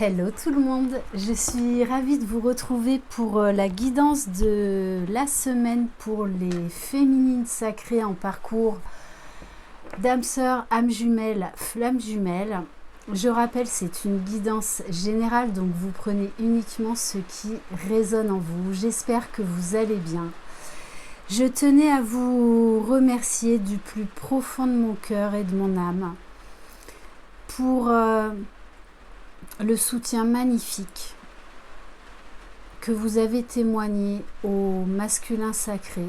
Hello tout le monde, je suis ravie de vous retrouver pour la guidance de la semaine pour les féminines sacrées en parcours d'âme sœur, âme jumelle, flamme jumelle. Je rappelle, c'est une guidance générale, donc vous prenez uniquement ce qui résonne en vous. J'espère que vous allez bien. Je tenais à vous remercier du plus profond de mon cœur et de mon âme pour le soutien magnifique que vous avez témoigné au masculin sacré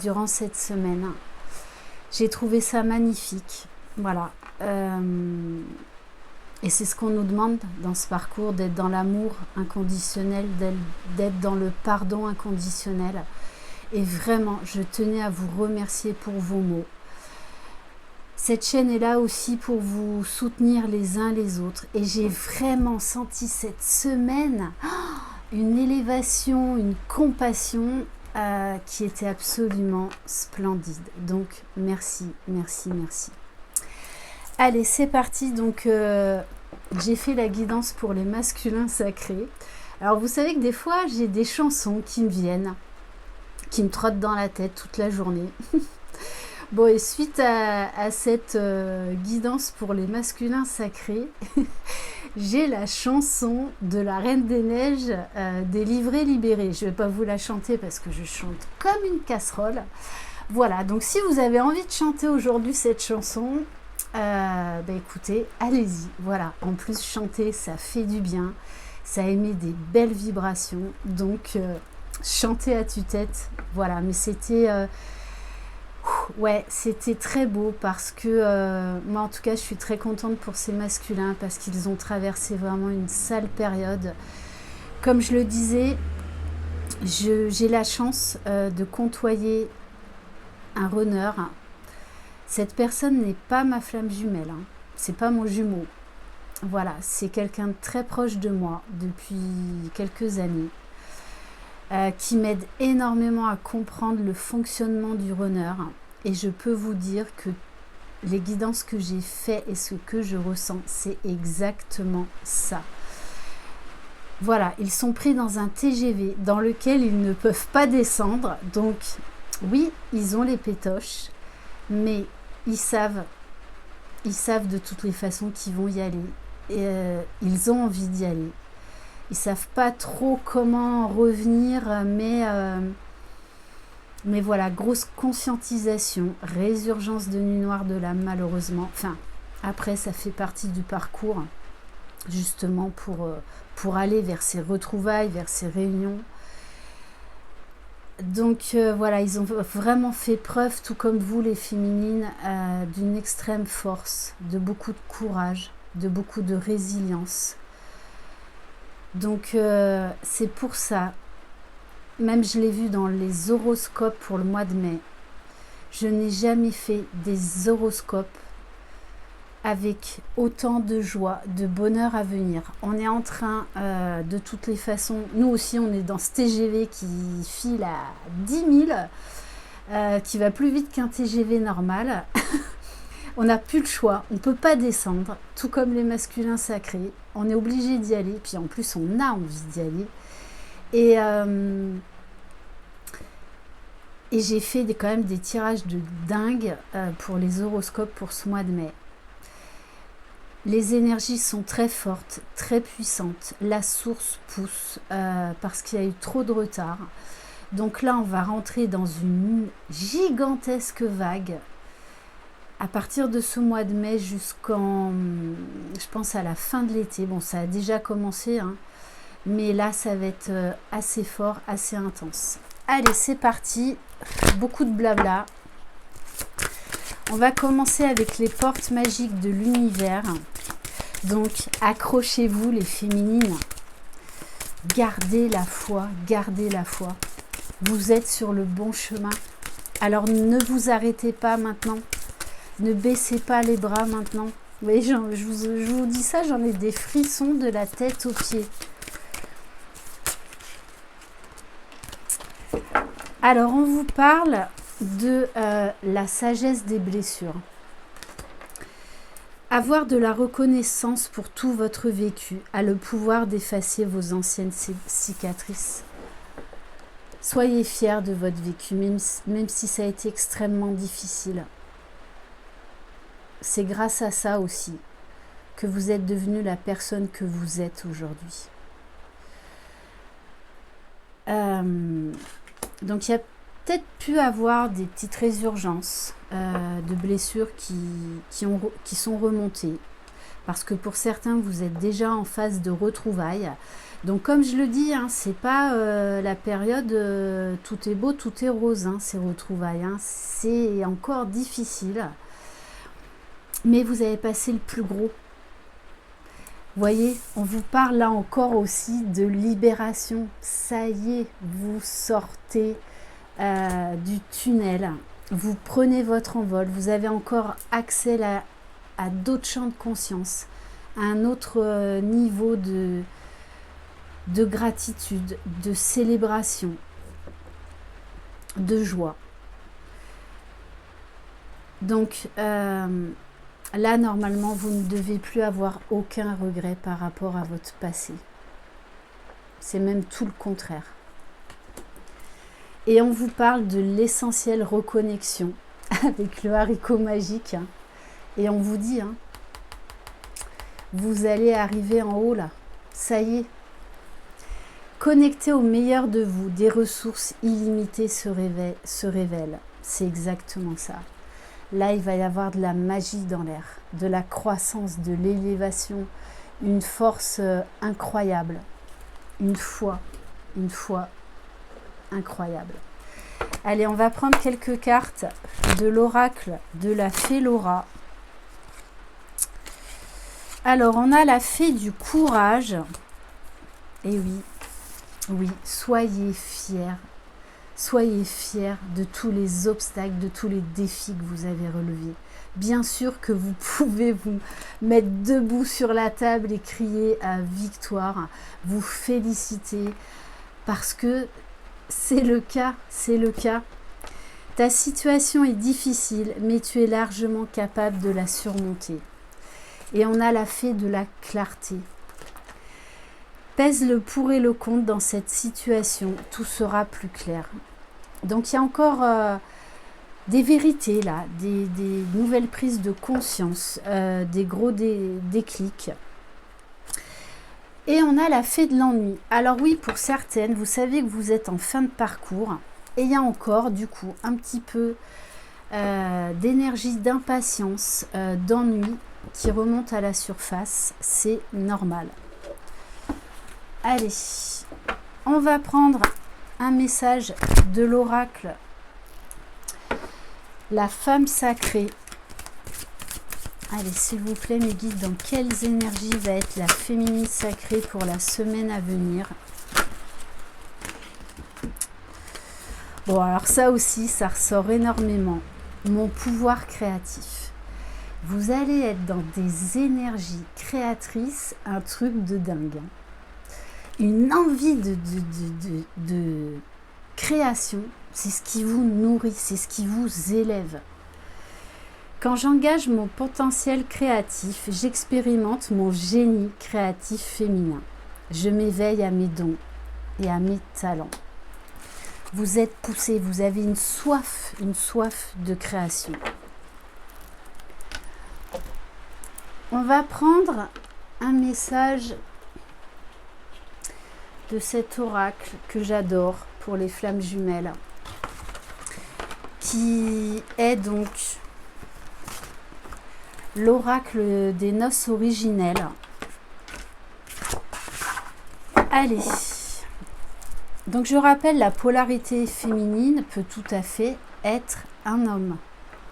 durant cette semaine. J'ai trouvé ça magnifique. Voilà. Et c'est ce qu'on nous demande dans ce parcours, d'être dans l'amour inconditionnel, d'être dans le pardon inconditionnel. Et vraiment, je tenais à vous remercier pour vos mots. Cette chaîne est là aussi pour vous soutenir les uns les autres. Et j'ai vraiment senti cette semaine une élévation, une compassion qui était absolument splendide. Donc, merci, merci, merci. Allez, c'est parti. Donc, j'ai fait la guidance pour les masculins sacrés. Alors, vous savez que des fois, j'ai des chansons qui me viennent, qui me trottent dans la tête toute la journée. Bon, et suite à cette guidance pour les masculins sacrés, j'ai la chanson de la Reine des Neiges des livrés libérés. Je ne vais pas vous la chanter parce que je chante comme une casserole. Voilà, donc si vous avez envie de chanter aujourd'hui cette chanson, écoutez, allez-y. Voilà, en plus chanter, ça fait du bien, ça émet des belles vibrations. Donc, chantez à tue-tête. Voilà, mais c'était... ouais, c'était très beau parce que moi en tout cas je suis très contente pour ces masculins parce qu'ils ont traversé vraiment une sale période. Comme je le disais, j'ai la chance de côtoyer un runner. Cette personne n'est pas ma flamme jumelle, hein. C'est pas mon jumeau. Voilà, c'est quelqu'un de très proche de moi depuis quelques années. Qui m'aide énormément à comprendre le fonctionnement du runner. Et je peux vous dire que les guidances que j'ai faites et ce que je ressens, c'est exactement ça. Voilà, ils sont pris dans un TGV dans lequel ils ne peuvent pas descendre. Donc, oui, ils ont les pétoches, mais ils savent de toutes les façons qu'ils vont y aller. Et ils ont envie d'y aller. Ils ne savent pas trop comment revenir, mais voilà, grosse conscientisation, résurgence de nuit noire de l'âme malheureusement. Enfin, après, ça fait partie du parcours, justement pour aller vers ces retrouvailles, vers ces réunions. Donc voilà, ils ont vraiment fait preuve, tout comme vous les féminines, d'une extrême force, de beaucoup de courage, de beaucoup de résilience. Donc c'est pour ça, même je l'ai vu dans les horoscopes pour le mois de mai, je n'ai jamais fait des horoscopes avec autant de joie, de bonheur à venir. On est en train, de toutes les façons, nous aussi on est dans ce TGV qui file à 10 000, qui va plus vite qu'un TGV normal. On n'a plus le choix, on ne peut pas descendre, tout comme les masculins sacrés. On est obligé d'y aller, puis en plus on a envie d'y aller. Et j'ai fait quand même des tirages de dingue pour les horoscopes pour ce mois de mai. Les énergies sont très fortes, très puissantes. La source pousse parce qu'il y a eu trop de retard. Donc là, on va rentrer dans une gigantesque vague. À partir de ce mois de mai jusqu'en, je pense à la fin de l'été, bon ça a déjà commencé, hein, mais là ça va être assez fort, assez intense. Allez, c'est parti, beaucoup de blabla. On va commencer avec les portes magiques de l'univers. Donc accrochez-vous les féminines, gardez la foi, gardez la foi. Vous êtes sur le bon chemin, alors ne vous arrêtez pas maintenant. Ne baissez pas les bras maintenant. Vous voyez, je vous dis ça, j'en ai des frissons de la tête aux pieds. Alors, on vous parle de la sagesse des blessures. Avoir de la reconnaissance pour tout votre vécu a le pouvoir d'effacer vos anciennes cicatrices. Soyez fiers de votre vécu, même si ça a été extrêmement difficile. C'est grâce à ça aussi que vous êtes devenu la personne que vous êtes aujourd'hui. Donc il y a peut-être pu avoir des petites résurgences de blessures qui sont remontées. Parce que pour certains, vous êtes déjà en phase de retrouvailles. Donc comme je le dis, hein, c'est pas la période tout est beau, tout est rose, hein, ces retrouvailles. Hein. C'est encore difficile. Mais vous avez passé le plus gros. Voyez, on vous parle là encore aussi de libération. Ça y est, vous sortez du tunnel. Vous prenez votre envol. Vous avez encore accès à d'autres champs de conscience, à un autre niveau de gratitude, de célébration, de joie. Donc, là, normalement, vous ne devez plus avoir aucun regret par rapport à votre passé. C'est même tout le contraire. Et on vous parle de l'essentielle reconnexion avec le haricot magique. Hein. Et on vous dit, hein, vous allez arriver en haut là. Ça y est. Connecté au meilleur de vous, des ressources illimitées se révèlent. C'est exactement ça. Là, il va y avoir de la magie dans l'air, de la croissance, de l'élévation, une force incroyable, une foi incroyable. Allez, on va prendre quelques cartes de l'oracle de la fée Laura. Alors, on a la fée du courage. Et oui, soyez fiers. Soyez fiers de tous les obstacles, de tous les défis que vous avez relevés. Bien sûr que vous pouvez vous mettre debout sur la table et crier à victoire, vous féliciter, parce que c'est le cas, c'est le cas. Ta situation est difficile, mais tu es largement capable de la surmonter. Et on a la fée de la clarté. Pèse le pour et le contre dans cette situation, tout sera plus clair. Donc il y a encore des vérités là, des nouvelles prises de conscience, des gros déclics. Et on a la fée de l'ennui. Alors oui, pour certaines, vous savez que vous êtes en fin de parcours. Et il y a encore du coup un petit peu d'énergie, d'impatience, d'ennui qui remonte à la surface. C'est normal. Allez, on va prendre un message de l'oracle, la femme sacrée. Allez, s'il vous plaît, mes guides, dans quelles énergies va être la féminine sacrée pour la semaine à venir? Bon, alors ça aussi, ça ressort énormément. Mon pouvoir créatif. Vous allez être dans des énergies créatrices, un truc de dingue. Une envie de création, c'est ce qui vous nourrit, c'est ce qui vous élève. Quand j'engage mon potentiel créatif, j'expérimente mon génie créatif féminin. Je m'éveille à mes dons et à mes talents. Vous êtes poussé, vous avez une soif de création. On va prendre un message de cet oracle que j'adore pour les flammes jumelles, qui est donc l'oracle des noces originelles. Allez, donc je rappelle, la polarité féminine peut tout à fait être un homme,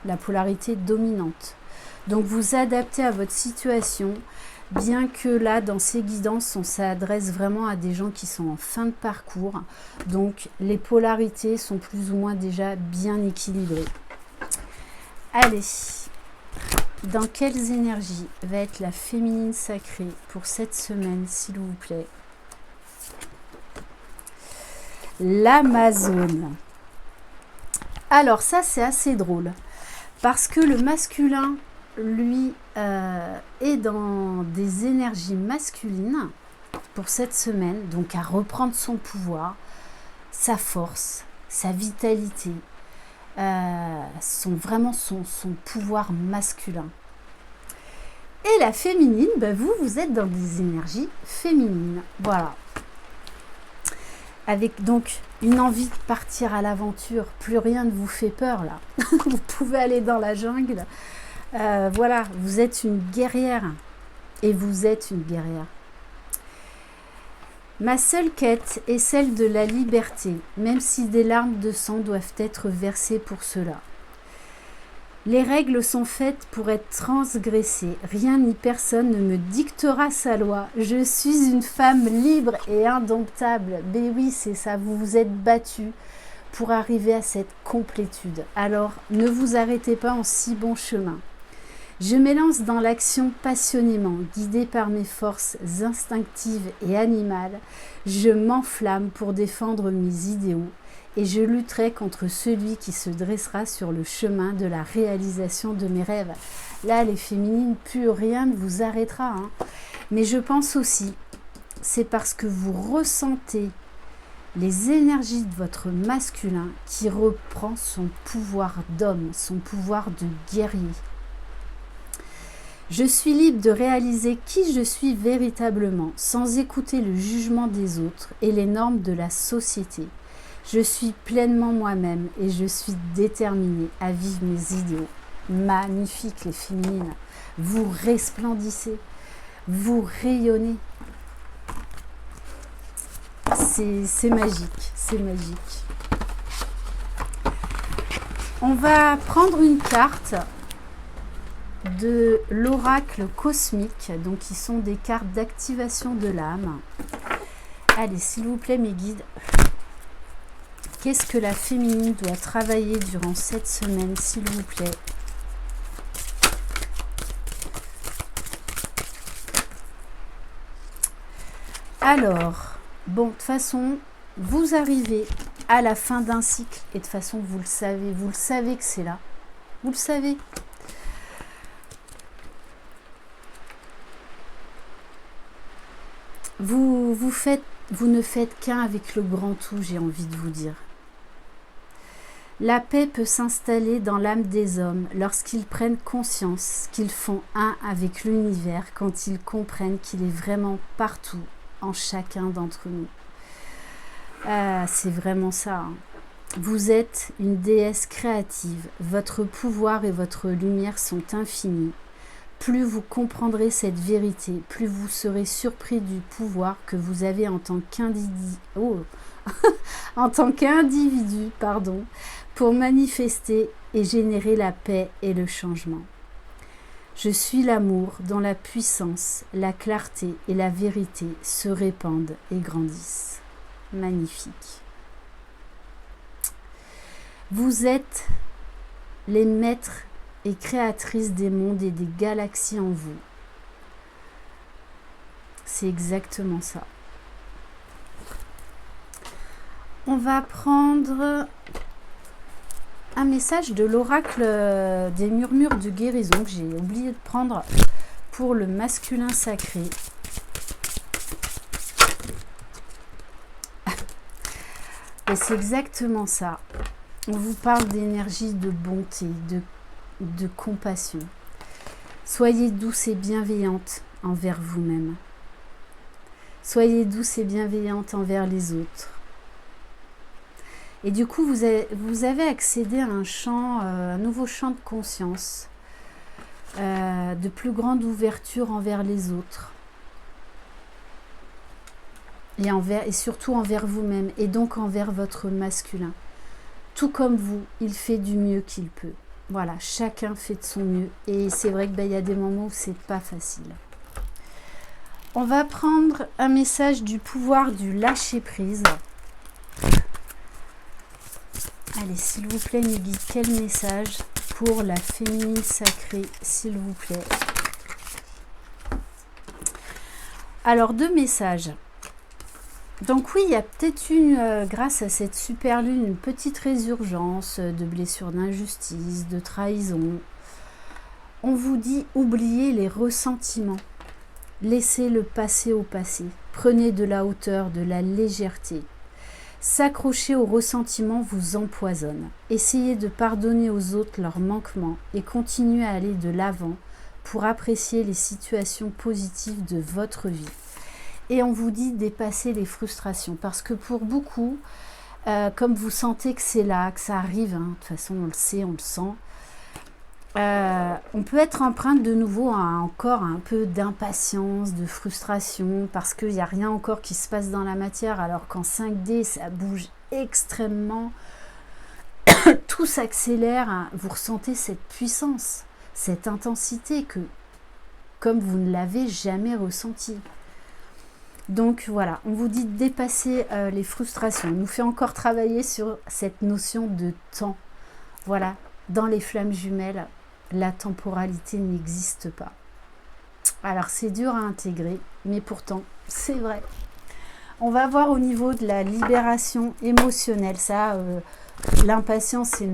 la polarité dominante. Donc vous adaptez à votre situation, bien que là, dans ces guidances, on s'adresse vraiment à des gens qui sont en fin de parcours. Donc les polarités sont plus ou moins déjà bien équilibrées. Allez, dans quelles énergies va être la féminine sacrée pour cette semaine, s'il vous plaît? L'Amazone. Alors ça, c'est assez drôle, parce que le masculin, lui, est dans des énergies masculines pour cette semaine, donc à reprendre son pouvoir, sa force, sa vitalité, vraiment son pouvoir masculin. Et la féminine, vous êtes dans des énergies féminines. Voilà. Avec donc une envie de partir à l'aventure, plus rien ne vous fait peur là. Vous pouvez aller dans la jungle. Voilà, vous êtes une guerrière. Et vous êtes une guerrière. Ma seule quête est celle de la liberté, même si des larmes de sang doivent être versées pour cela. Les règles sont faites pour être transgressées. Rien ni personne ne me dictera sa loi. Je suis une femme libre et indomptable. Mais oui, c'est ça, vous vous êtes battue pour arriver à cette complétude. Alors, ne vous arrêtez pas en si bon chemin. Je m'élance dans l'action passionnément, guidée par mes forces instinctives et animales. Je m'enflamme pour défendre mes idéaux. Et je lutterai contre celui qui se dressera sur le chemin de la réalisation de mes rêves. Là, les féminines, plus rien ne vous arrêtera. Hein. Mais je pense aussi, c'est parce que vous ressentez les énergies de votre masculin qui reprend son pouvoir d'homme, son pouvoir de guerrier. Je suis libre de réaliser qui je suis véritablement, sans écouter le jugement des autres et les normes de la société. Je suis pleinement moi-même et je suis déterminée à vivre mes idéaux. Magnifique les féminines. Vous resplendissez. Vous rayonnez. C'est magique. C'est magique. On va prendre une carte de l'oracle cosmique. Donc, qui sont des cartes d'activation de l'âme. Allez, s'il vous plaît, mes guides. Qu'est-ce que la féminine doit travailler durant cette semaine, s'il vous plaît? Alors, bon, de toute façon, vous arrivez à la fin d'un cycle. Et de toute façon, vous le savez que c'est là. Vous le savez. Vous ne faites qu'un avec le grand tout, j'ai envie de vous dire. La paix peut s'installer dans l'âme des hommes lorsqu'ils prennent conscience qu'ils font un avec l'univers, quand ils comprennent qu'il est vraiment partout, en chacun d'entre nous. C'est vraiment ça. Hein. Vous êtes une déesse créative. Votre pouvoir et votre lumière sont infinis. Plus vous comprendrez cette vérité, plus vous serez surpris du pouvoir que vous avez en tant qu'individu, pour manifester et générer la paix et le changement. Je suis l'amour dont la puissance, la clarté et la vérité se répandent et grandissent. Magnifique. Vous êtes les maîtres et créatrices des mondes et des galaxies en vous. C'est exactement ça. On va prendre un message de l'oracle des murmures de guérison que j'ai oublié de prendre pour le masculin sacré. Et c'est exactement ça. On vous parle d'énergie, de bonté, de compassion. Soyez douce et bienveillante envers vous-même. Soyez douce et bienveillante envers les autres. Et du coup, vous avez accédé à un nouveau champ de conscience, de plus grande ouverture envers les autres. Et surtout envers vous-même, et donc envers votre masculin. Tout comme vous, il fait du mieux qu'il peut. Voilà, chacun fait de son mieux. Et c'est vrai qu'il y a des moments où c'est pas facile. On va prendre un message du pouvoir du lâcher-prise. Allez, s'il vous plaît, mes guides, quel message pour la féminine sacrée, s'il vous plaît? Alors, 2 messages. Donc oui, il y a peut-être grâce à cette super lune, une petite résurgence de blessures d'injustice, de trahison. On vous dit oubliez les ressentiments. Laissez le passé au passé. Prenez de la hauteur, de la légèreté. S'accrocher aux ressentiments vous empoisonne. Essayez de pardonner aux autres leurs manquements et continuez à aller de l'avant pour apprécier les situations positives de votre vie. Et on vous dit dépasser les frustrations parce que pour beaucoup, comme vous sentez que c'est là, que ça arrive, de toute façon on le sait, on le sent, on peut être empreinte de nouveau à encore un peu d'impatience, de frustration, parce qu'il n'y a rien encore qui se passe dans la matière, alors qu'en 5D, ça bouge extrêmement, tout s'accélère, vous ressentez cette puissance, cette intensité que, comme vous ne l'avez jamais ressenti. Donc voilà, on vous dit de dépasser les frustrations. On nous fait encore travailler sur cette notion de temps. Voilà, dans les flammes jumelles, la temporalité n'existe pas. Alors c'est dur à intégrer, mais pourtant c'est vrai. On va voir au niveau de la libération émotionnelle. Ça, l'impatience, c'est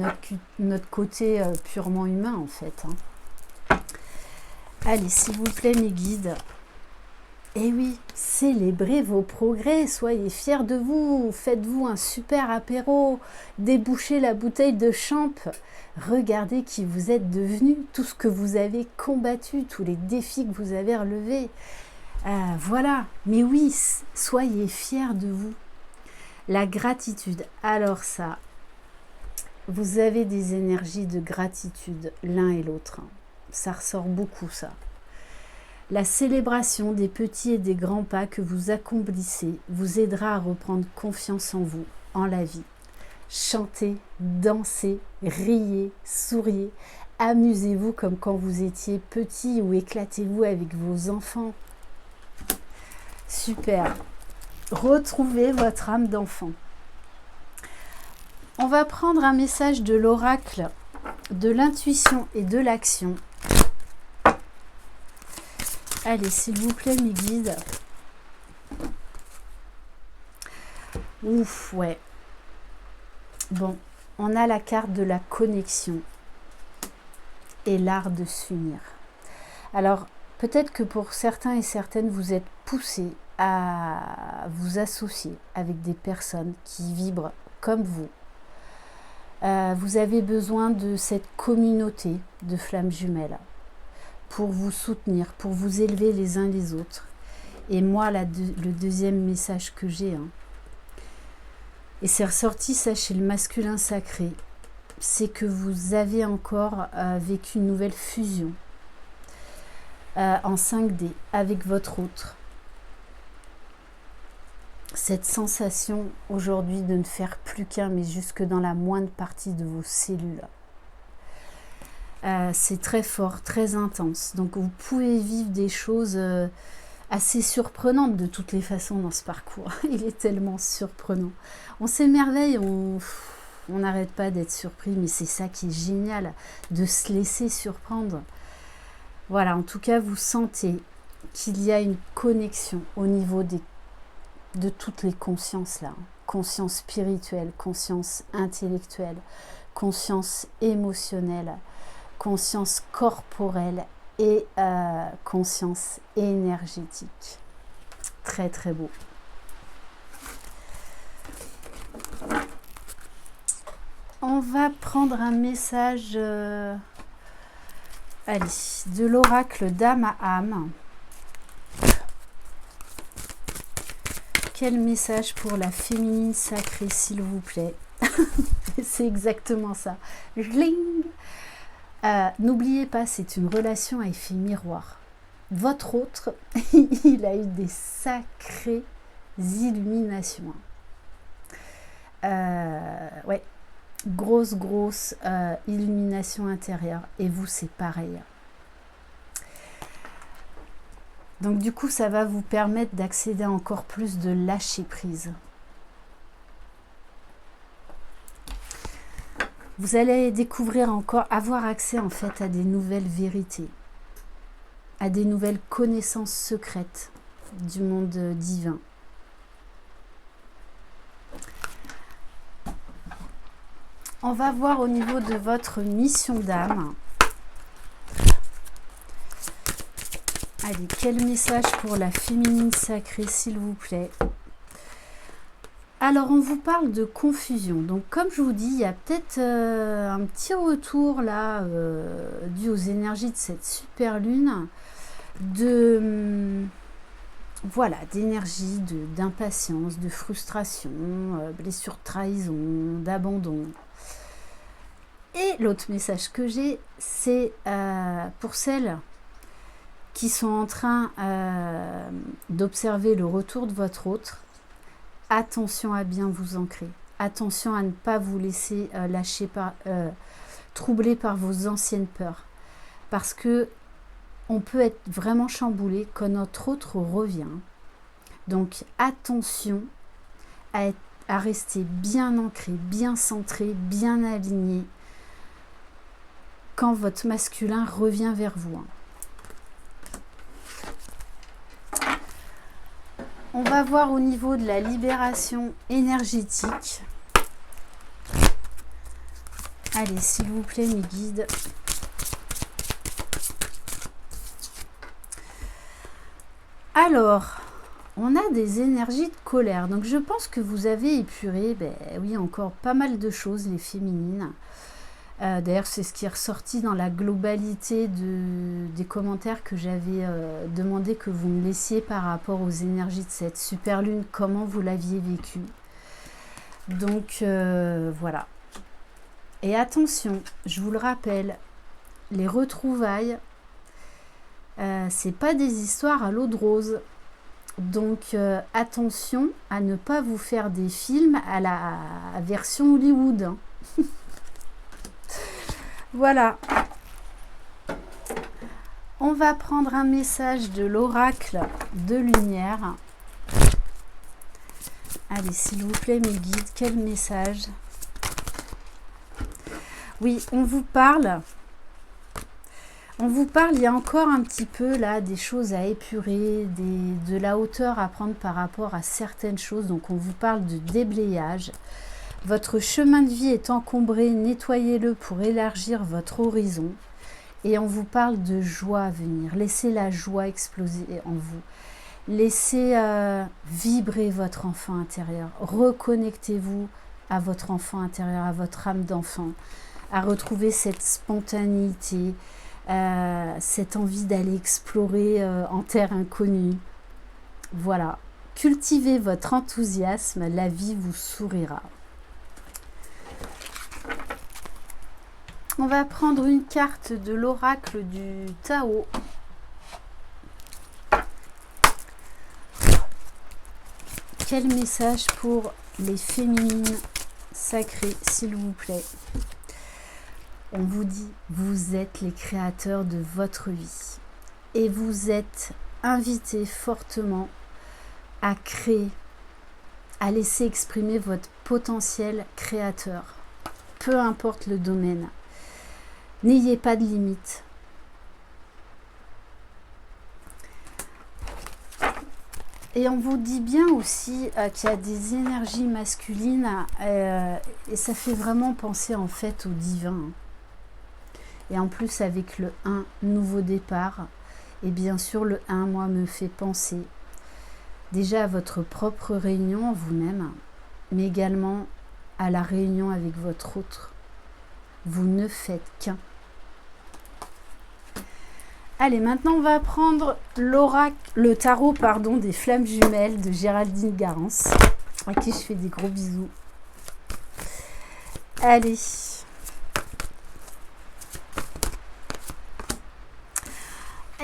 notre côté purement humain en fait. Allez, s'il vous plaît mes guides. Eh oui, célébrez vos progrès, soyez fiers de vous, faites-vous un super apéro, débouchez la bouteille de champ, regardez qui vous êtes devenu, tout ce que vous avez combattu, tous les défis que vous avez relevés. Voilà, mais oui, soyez fiers de vous. La gratitude, alors ça, vous avez des énergies de gratitude l'un et l'autre. Ça ressort beaucoup ça. La célébration des petits et des grands pas que vous accomplissez vous aidera à reprendre confiance en vous, en la vie. Chantez, dansez, riez, souriez, amusez-vous comme quand vous étiez petit ou éclatez-vous avec vos enfants. Super. Retrouvez votre âme d'enfant. On va prendre un message de l'oracle, de l'intuition et de l'action. Allez, s'il vous plaît, mes guides. Ouf, ouais. Bon, on a la carte de la connexion et l'art de s'unir. Alors, peut-être que pour certains et certaines, vous êtes poussés à vous associer avec des personnes qui vibrent comme vous. Vous avez besoin de cette communauté de flammes jumelles pour vous soutenir, pour vous élever les uns les autres. Et moi, le deuxième message que j'ai, et c'est ressorti ça chez le masculin sacré, c'est que vous avez encore vécu une nouvelle fusion en 5D avec votre autre. Cette sensation aujourd'hui de ne faire plus qu'un, mais jusque dans la moindre partie de vos cellules. C'est très fort, très intense. Donc vous pouvez vivre des choses assez surprenantes de toutes les façons dans ce parcours. Il est tellement surprenant. On s'émerveille, on n'arrête pas d'être surpris, mais c'est ça qui est génial, de se laisser surprendre. Voilà, en tout cas, vous sentez qu'il y a une connexion au niveau de toutes les consciences là. Conscience spirituelle, conscience intellectuelle, conscience émotionnelle, conscience corporelle et conscience énergétique. Très très beau. On va prendre un message allez, de l'oracle d'âme à âme. Quel message pour la féminine sacrée, s'il vous plaît. C'est exactement ça. N'oubliez pas, c'est une relation à effet miroir. Votre autre, il a eu des sacrées illuminations. Ouais, grosse illumination intérieure. Et vous, c'est pareil. Donc du coup, ça va vous permettre d'accéder à encore plus de lâcher prise. Vous allez découvrir encore, avoir accès en fait à des nouvelles vérités, à des nouvelles connaissances secrètes du monde divin. On va voir au niveau de votre mission d'âme. Allez, quel message pour la féminine sacrée, s'il vous plaît? Alors, on vous parle de confusion. Donc, comme je vous dis, il y a peut-être un petit retour là, dû aux énergies de cette super lune, voilà, d'énergie, d'impatience, de frustration, blessure, trahison, d'abandon. Et l'autre message que j'ai, c'est pour celles qui sont en train d'observer le retour de votre autre. Attention à bien vous ancrer. Attention à ne pas vous laisser troubler par vos anciennes peurs. Parce que on peut être vraiment chamboulé quand notre autre revient. Donc attention à rester bien ancré, bien centré, bien aligné quand votre masculin revient vers vous. On va voir au niveau de la libération énergétique. Allez, s'il vous plaît, mes guides. Alors, on a des énergies de colère. Donc, je pense que vous avez épuré, oui, encore pas mal de choses, les féminines. D'ailleurs, c'est ce qui est ressorti dans la globalité des commentaires que j'avais demandé que vous me laissiez par rapport aux énergies de cette super lune, comment vous l'aviez vécu. Donc, voilà. Et attention, je vous le rappelle, les retrouvailles, c'est pas des histoires à l'eau de rose. Donc, attention à ne pas vous faire des films à la version Hollywood. Hein. Voilà. On va prendre un message de l'oracle de lumière. Allez, s'il vous plaît, mes guides, quel message? Oui, on vous parle, il y a encore un petit peu là des choses à épurer, de la hauteur à prendre par rapport à certaines choses. Donc, on vous parle de déblayage. Votre chemin de vie est encombré, nettoyez-le pour élargir votre horizon. Et on vous parle de joie à venir. Laissez la joie exploser en vous. Laissez vibrer votre enfant intérieur. Reconnectez-vous à votre enfant intérieur, à votre âme d'enfant, à retrouver cette spontanéité, cette envie d'aller explorer en terre inconnue. Voilà. Cultivez votre enthousiasme, la vie vous sourira. On va prendre une carte de l'oracle du Tao. Quel message pour les féminines sacrées, s'il vous plaît? On vous dit, vous êtes les créateurs de votre vie. Et vous êtes invités fortement à créer, à laisser exprimer votre potentiel créateur. Peu importe le domaine. N'ayez pas de limite. Et on vous dit bien aussi qu'il y a des énergies masculines et ça fait vraiment penser en fait au divin. Et en plus avec le 1, nouveau départ. Et bien sûr le 1, moi, me fait penser déjà à votre propre réunion en vous-même, mais également à la réunion avec votre autre. Vous ne faites qu'un. Allez, maintenant on va prendre le tarot des flammes jumelles de Géraldine Garance, à qui je fais des gros bisous. Allez.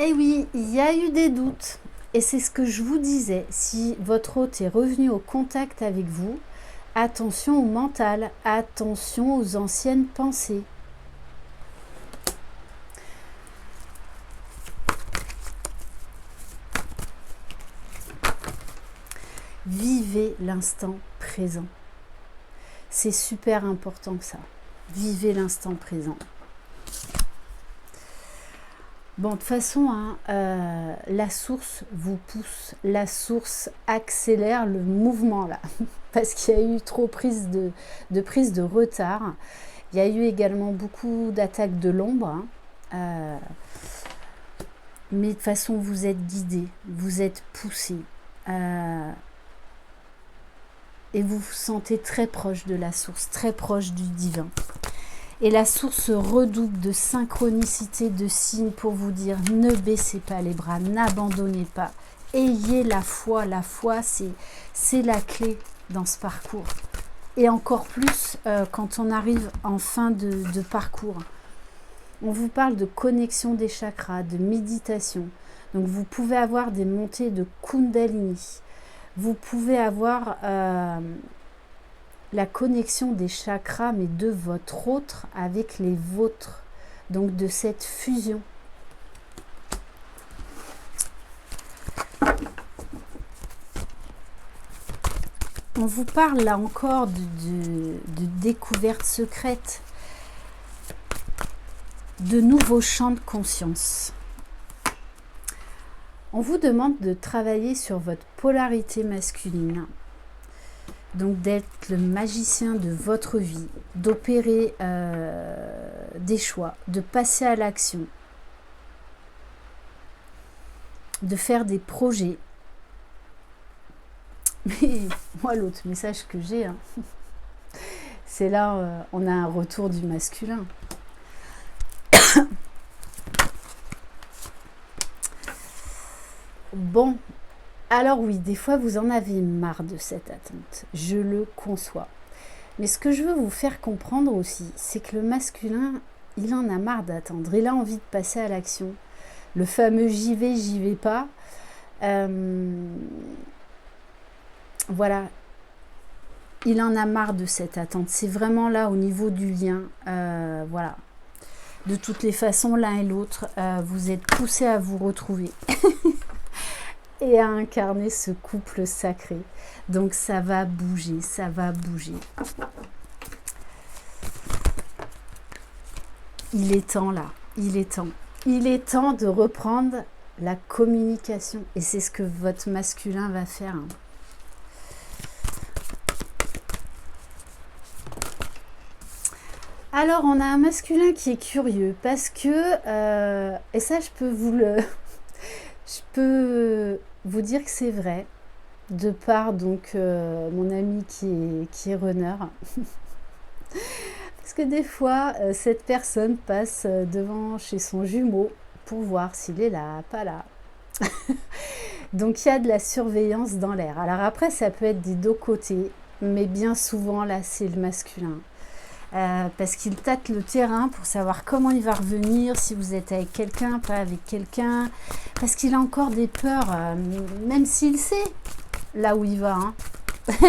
Eh oui, il y a eu des doutes. Et c'est ce que je vous disais. Si votre hôte est revenu au contact avec vous, attention au mental, attention aux anciennes pensées. Vivez l'instant présent. C'est super important ça. Vivez l'instant présent. Bon, de toute façon, la source vous pousse, la source accélère le mouvement là, parce qu'il y a eu trop de prise de retard. Il y a eu également beaucoup d'attaques de l'ombre. Mais de toute façon, vous êtes guidé, vous êtes poussé. Et vous vous sentez très proche de la source, très proche du divin. Et la source redouble de synchronicité, de signes pour vous dire ne baissez pas les bras, n'abandonnez pas. Ayez la foi. La foi, c'est la clé dans ce parcours. Et encore plus quand on arrive en fin de parcours. On vous parle de connexion des chakras, de méditation. Donc vous pouvez avoir des montées de Kundalini. Vous pouvez avoir la connexion des chakras, mais de votre autre avec les vôtres. Donc de cette fusion. On vous parle là encore de découvertes secrètes, de nouveaux champs de conscience. On vous demande de travailler sur votre polarité masculine, donc d'être le magicien de votre vie, d'opérer des choix, de passer à l'action, de faire des projets. Mais moi, l'autre message que j'ai, c'est là, on a un retour du masculin. Bon, alors oui, des fois vous en avez marre de cette attente, je le conçois. Mais ce que je veux vous faire comprendre aussi, c'est que le masculin, il en a marre d'attendre, il a envie de passer à l'action. Le fameux j'y vais pas. Voilà, il en a marre de cette attente. C'est vraiment là au niveau du lien, voilà. De toutes les façons, l'un et l'autre, vous êtes poussés à vous retrouver. Et à incarner ce couple sacré. Donc ça va bouger, ça va bouger. Il est temps là, il est temps. Il est temps de reprendre la communication. Et c'est ce que votre masculin va faire. Alors on a un masculin qui est curieux parce que, et ça je peux vous dire que c'est vrai, de par donc mon ami qui est runner. Parce que des fois, cette personne passe devant chez son jumeau pour voir s'il est là, pas là. Donc il y a de la surveillance dans l'air. Alors après, ça peut être des deux côtés, mais bien souvent là, c'est le masculin. Parce qu'il tâte le terrain pour savoir comment il va revenir, si vous êtes avec quelqu'un, pas avec quelqu'un, parce qu'il a encore des peurs, même s'il sait là où il va,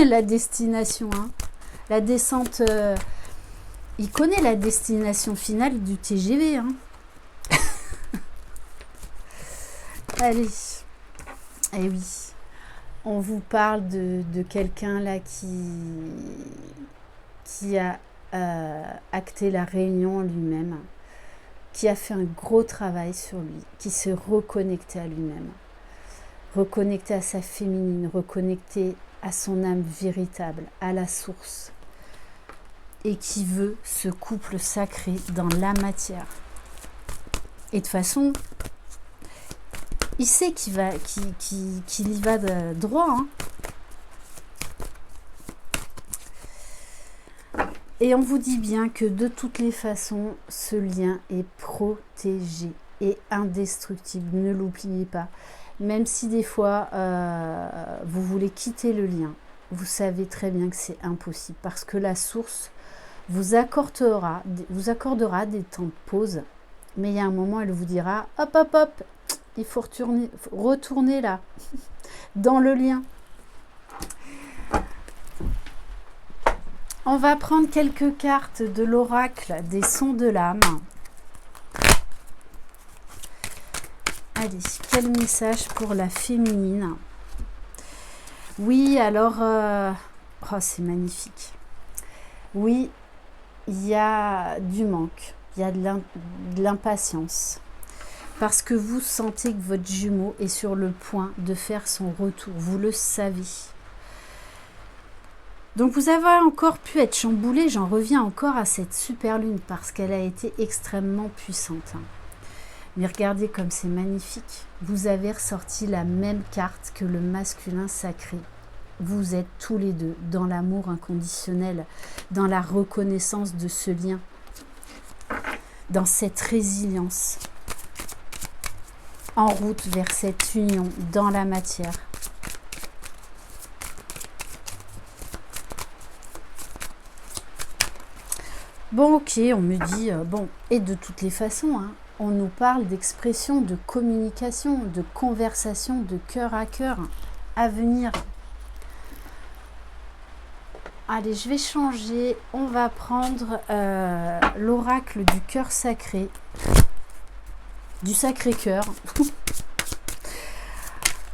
la destination, la descente, il connaît la destination finale du TGV. Allez, et oui, on vous parle de quelqu'un là qui a acté la réunion en lui-même, qui a fait un gros travail sur lui, qui s'est reconnecté à lui-même, reconnecté à sa féminine, reconnecté à son âme véritable, à la source, et qui veut ce couple sacré dans la matière. Et de toute façon, il sait qu'il y va droit. Et on vous dit bien que de toutes les façons, ce lien est protégé et indestructible. Ne l'oubliez pas. Même si des fois, vous voulez quitter le lien, vous savez très bien que c'est impossible. Parce que la source vous accordera des temps de pause. Mais il y a un moment, elle vous dira, hop, hop, hop, il faut retourner là, dans le lien. On va prendre quelques cartes de l'oracle des sons de l'âme. Allez, quel message pour la féminine? Oui, alors, oh, c'est magnifique. Oui, il y a du manque, il y a de l'impatience. Parce que vous sentez que votre jumeau est sur le point de faire son retour. Vous le savez. Donc vous avez encore pu être chamboulé, j'en reviens encore à cette super lune parce qu'elle a été extrêmement puissante. Mais regardez comme c'est magnifique. Vous avez ressorti la même carte que le masculin sacré. Vous êtes tous les deux dans l'amour inconditionnel, dans la reconnaissance de ce lien, dans cette résilience, en route vers cette union dans la matière. Bon, ok, on me dit, bon, et de toutes les façons, hein, on nous parle d'expression, de communication, de conversation, de cœur à cœur, à venir. Allez, je vais changer, on va prendre l'oracle du cœur sacré, du Sacré-Cœur.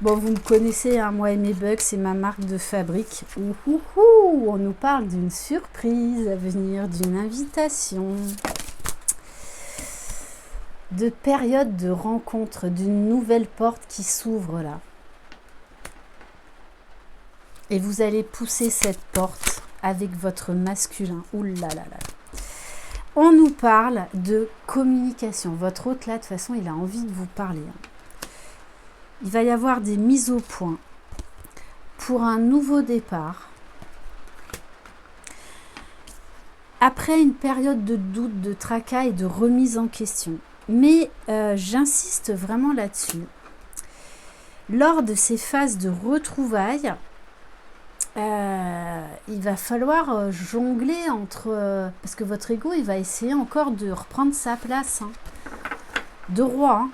Bon, vous me connaissez, hein, moi et mes bugs, c'est ma marque de fabrique. On nous parle d'une surprise à venir, d'une invitation, de période de rencontre, d'une nouvelle porte qui s'ouvre là. Et vous allez pousser cette porte avec votre masculin. Ouh là là là. On nous parle de communication. Votre hôte là, de toute façon, il a envie de vous parler. Il va y avoir des mises au point pour un nouveau départ. Après une période de doute, de tracas et de remise en question. Mais j'insiste vraiment là-dessus. Lors de ces phases de retrouvailles, il va falloir jongler entre... parce que votre ego, il va essayer encore de reprendre sa place de roi.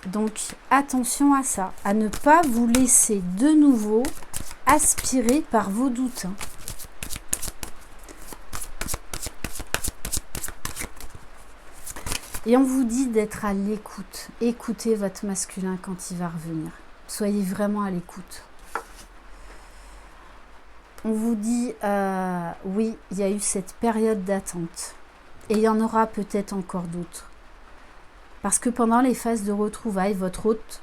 Donc, attention à ça, à ne pas vous laisser de nouveau aspirer par vos doutes. Et on vous dit d'être à l'écoute. Écoutez votre masculin quand il va revenir. Soyez vraiment à l'écoute. On vous dit, oui, il y a eu cette période d'attente. Et il y en aura peut-être encore d'autres. Parce que pendant les phases de retrouvailles, votre hôte,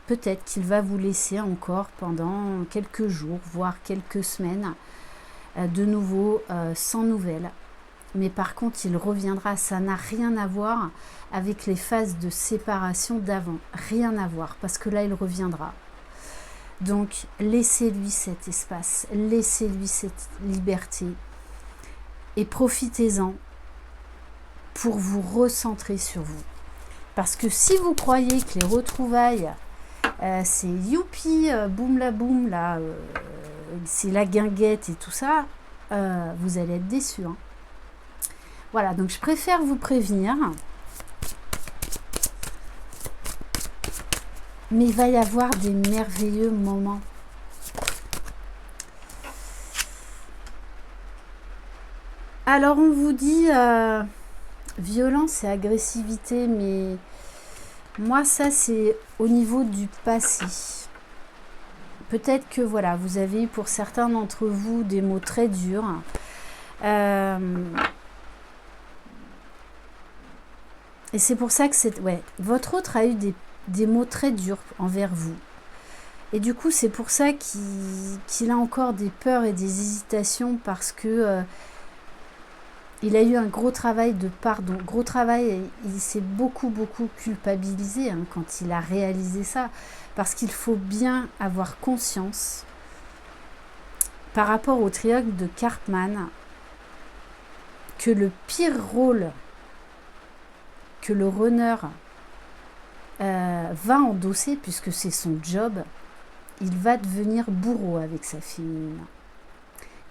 peut-être qu'il va vous laisser encore pendant quelques jours, voire quelques semaines, de nouveau sans nouvelles. Mais par contre, il reviendra. Ça n'a rien à voir avec les phases de séparation d'avant. Rien à voir, parce que là, il reviendra. Donc, laissez-lui cet espace, laissez-lui cette liberté et profitez-en pour vous recentrer sur vous. Parce que si vous croyez que les retrouvailles, c'est youpi, boum la boum, là, c'est la guinguette et tout ça, vous allez être déçus. Hein. Voilà, donc je préfère vous prévenir. Mais il va y avoir des merveilleux moments. Alors on vous dit violence et agressivité, mais moi ça c'est au niveau du passé. Peut-être que voilà, vous avez eu pour certains d'entre vous des mots très durs. Et c'est pour ça que c'est... Ouais, votre autre a eu des mots très durs envers vous. Et du coup, c'est pour ça qu'il a encore des peurs et des hésitations parce que il a eu un gros travail de pardon. Gros travail, il s'est beaucoup culpabilisé quand il a réalisé ça. Parce qu'il faut bien avoir conscience par rapport au triangle de Karpman que le pire rôle que le runner va endosser, puisque c'est son job, il va devenir bourreau avec sa féminine.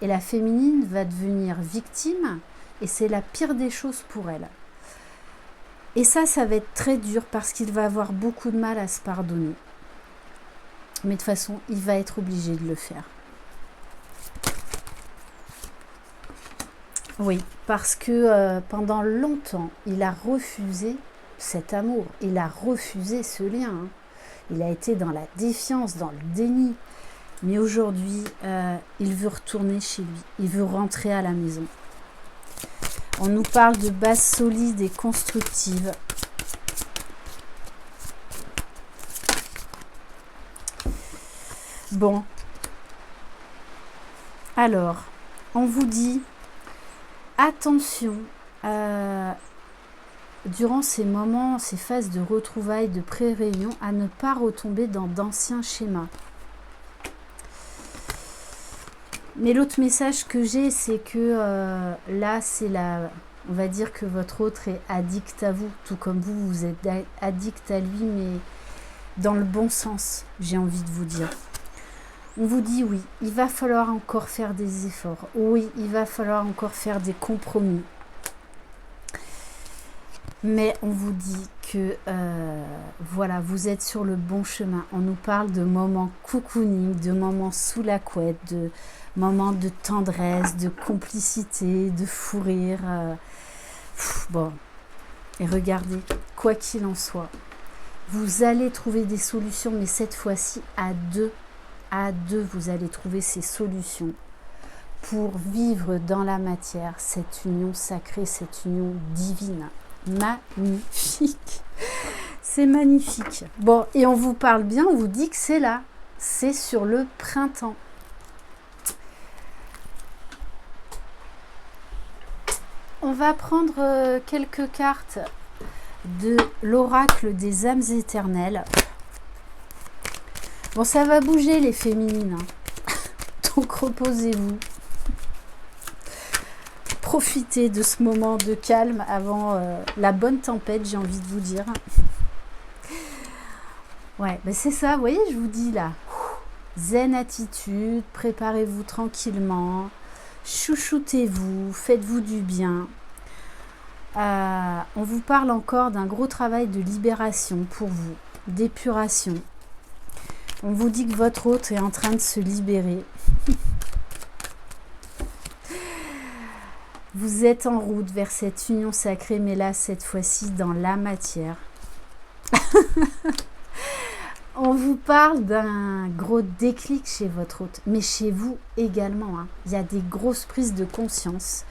Et la féminine va devenir victime, et c'est la pire des choses pour elle. Et ça va être très dur, parce qu'il va avoir beaucoup de mal à se pardonner. Mais de toute façon, il va être obligé de le faire. Oui, parce que pendant longtemps, il a refusé cet amour, il a refusé ce lien. Il a été dans la défiance, dans le déni. Mais aujourd'hui, il veut retourner chez lui, il veut rentrer à la maison. On nous parle de base solide et constructive. Bon. Alors, on vous dit... Attention, durant ces moments, ces phases de retrouvailles, de pré-réunion, à ne pas retomber dans d'anciens schémas. Mais l'autre message que j'ai, c'est que là, c'est on va dire que votre autre est addict à vous, tout comme vous, vous êtes addict à lui, mais dans le bon sens, j'ai envie de vous dire. On vous dit oui, il va falloir encore faire des efforts. Oui, il va falloir encore faire des compromis. Mais on vous dit que voilà, vous êtes sur le bon chemin. On nous parle de moments cocooning, de moments sous la couette, de moments de tendresse, de complicité, de fou rire. Bon, et regardez, quoi qu'il en soit, vous allez trouver des solutions, mais cette fois-ci à deux. À deux, vous allez trouver ces solutions pour vivre dans la matière cette union sacrée, cette union divine. Magnifique. C'est magnifique. Bon, et on vous parle bien, on vous dit que c'est là. C'est sur le printemps. On va prendre quelques cartes de l'oracle des âmes éternelles. Bon, ça va bouger les féminines. Donc reposez-vous. Profitez de ce moment de calme avant la bonne tempête, j'ai envie de vous dire. Ouais, ben c'est ça, vous voyez, je vous dis là. Zen attitude, préparez-vous tranquillement, chouchoutez-vous, faites-vous du bien. On vous parle encore d'un gros travail de libération pour vous, d'épuration. On vous dit que votre autre est en train de se libérer. Vous êtes en route vers cette union sacrée, mais là, cette fois-ci, dans la matière. On vous parle d'un gros déclic chez votre hôte, mais chez vous également. Hein. Il y a des grosses prises de conscience.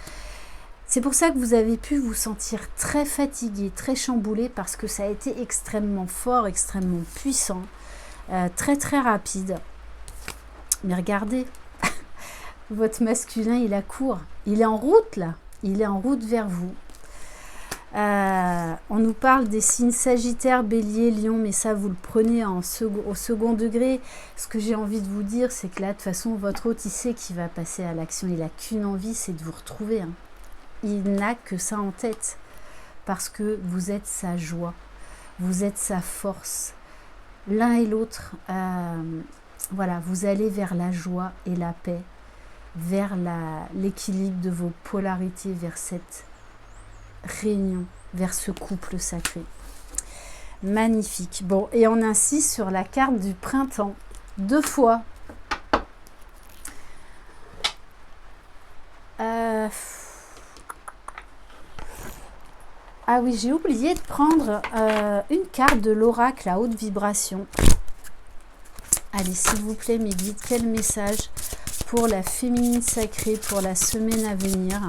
C'est pour ça que vous avez pu vous sentir très fatigué, très chamboulé, parce que ça a été extrêmement fort, extrêmement puissant, très très rapide. Mais regardez, votre masculin, il accourt. Il est en route là. Il est en route vers vous. On nous parle des signes Sagittaire, Bélier, Lion, mais ça vous le prenez au second degré. Ce que j'ai envie de vous dire, c'est que là, de toute façon, votre hôte, il sait qu'il va passer à l'action. Il n'a qu'une envie, c'est de vous retrouver. Hein. Il n'a que ça en tête. Parce que vous êtes sa joie. Vous êtes sa force. L'un et l'autre, voilà, vous allez vers la joie et la paix. Vers l'équilibre de vos polarités, vers cette réunion, vers ce couple sacré. Magnifique. Bon, et on insiste sur la carte du printemps. 2 fois. Ah oui, j'ai oublié de prendre une carte de l'oracle à haute vibration. Allez, s'il vous plaît, mes guides, quel message pour la féminine sacrée, pour la semaine à venir.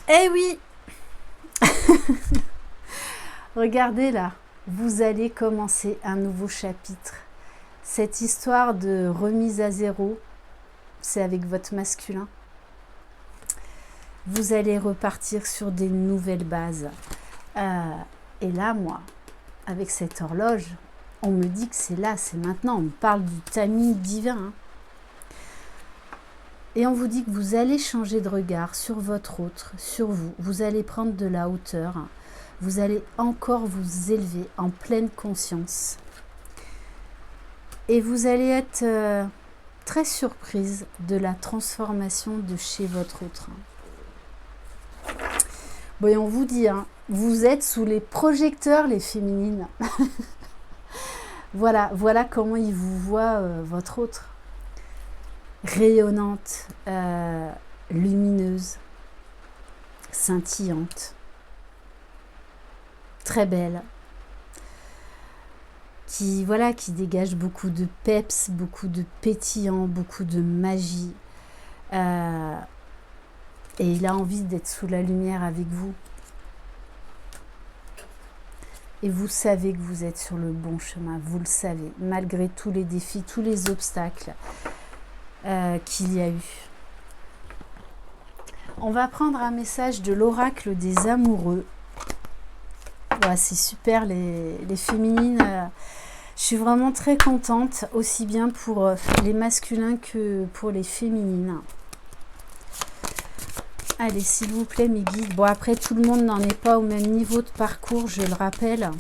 Eh oui. Regardez là, vous allez commencer un nouveau chapitre. Cette histoire de remise à zéro, c'est avec votre masculin. Vous allez repartir sur des nouvelles bases. Et là, moi, avec cette horloge, on me dit que c'est là, c'est maintenant. On me parle du timing divin. Hein. Et on vous dit que vous allez changer de regard sur votre autre, sur vous. Vous allez prendre de la hauteur. Vous allez encore vous élever en pleine conscience. Et vous allez être très surprise de la transformation de chez votre autre. Bon, et on vous dit, hein, vous êtes sous les projecteurs, les féminines. voilà comment il vous voit, votre autre. Rayonnante, lumineuse, scintillante, très belle. Qui dégage beaucoup de peps, beaucoup de pétillant, beaucoup de magie. Et il a envie d'être sous la lumière avec vous. Et vous savez que vous êtes sur le bon chemin, vous le savez, malgré tous les défis, tous les obstacles qu'il y a eu. On va prendre un message de l'oracle des amoureux. Ouais, c'est super, les féminines. Je suis vraiment très contente, aussi bien pour les masculins que pour les féminines. Allez, s'il vous plaît, mes guides. Bon, après, tout le monde n'en est pas au même niveau de parcours, je le rappelle.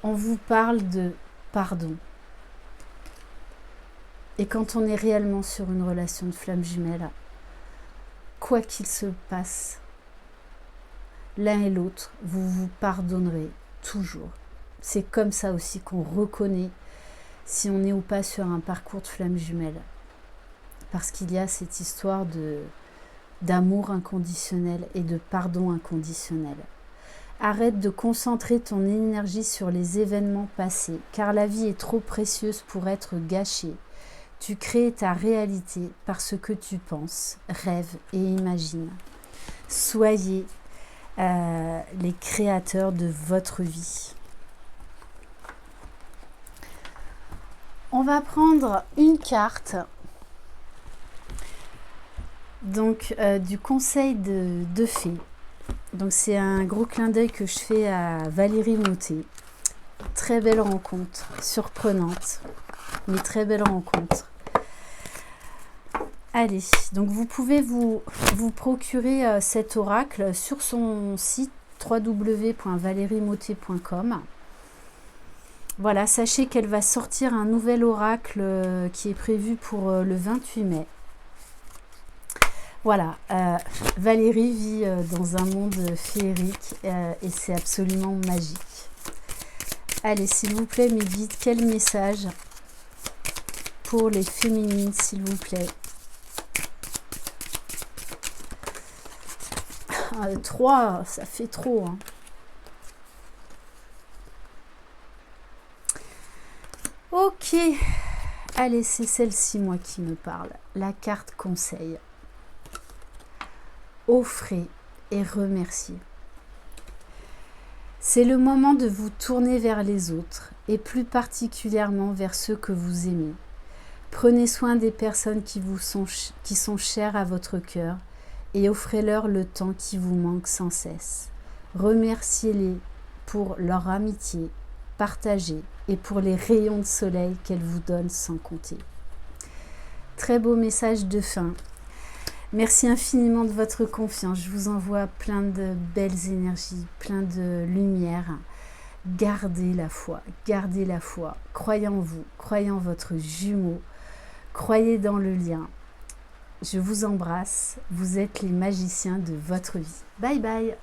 On vous parle de pardon. Et quand on est réellement sur une relation de flamme jumelle, quoi qu'il se passe, l'un et l'autre, vous vous pardonnerez toujours. C'est comme ça aussi qu'on reconnaît si on est ou pas sur un parcours de flamme jumelle. Parce qu'il y a cette histoire d'amour inconditionnel et de pardon inconditionnel. Arrête de concentrer ton énergie sur les événements passés, car la vie est trop précieuse pour être gâchée. Tu crées ta réalité par ce que tu penses, rêves et imagines. Soyez les créateurs de votre vie. On va prendre une carte donc du conseil de fées. Donc c'est un gros clin d'œil que je fais à Valérie Mottet. Très belle rencontre, surprenante, mais très belle rencontre. Allez, donc vous pouvez vous procurer cet oracle sur son site www.valeriemottet.com. Voilà, sachez qu'elle va sortir un nouvel oracle qui est prévu pour le 28 mai. Voilà, Valérie vit dans un monde féerique et c'est absolument magique. Allez, s'il vous plaît, mes guides, quel message pour les féminines, s'il vous plaît. 3, ça fait trop, hein. Ok, allez, c'est celle-ci, moi, qui me parle. La carte conseil. Offrez et remerciez. C'est le moment de vous tourner vers les autres, et plus particulièrement vers ceux que vous aimez. Prenez soin des personnes qui sont chères à votre cœur, et offrez-leur le temps qui vous manque sans cesse. Remerciez-les pour leur amitié partagée et pour les rayons de soleil qu'elles vous donnent sans compter. Très beau message de fin. Merci infiniment de votre confiance. Je vous envoie plein de belles énergies, plein de lumière. Gardez la foi, croyez en vous, croyez en votre jumeau, croyez dans le lien. Je vous embrasse, vous êtes les magiciens de votre vie. Bye bye.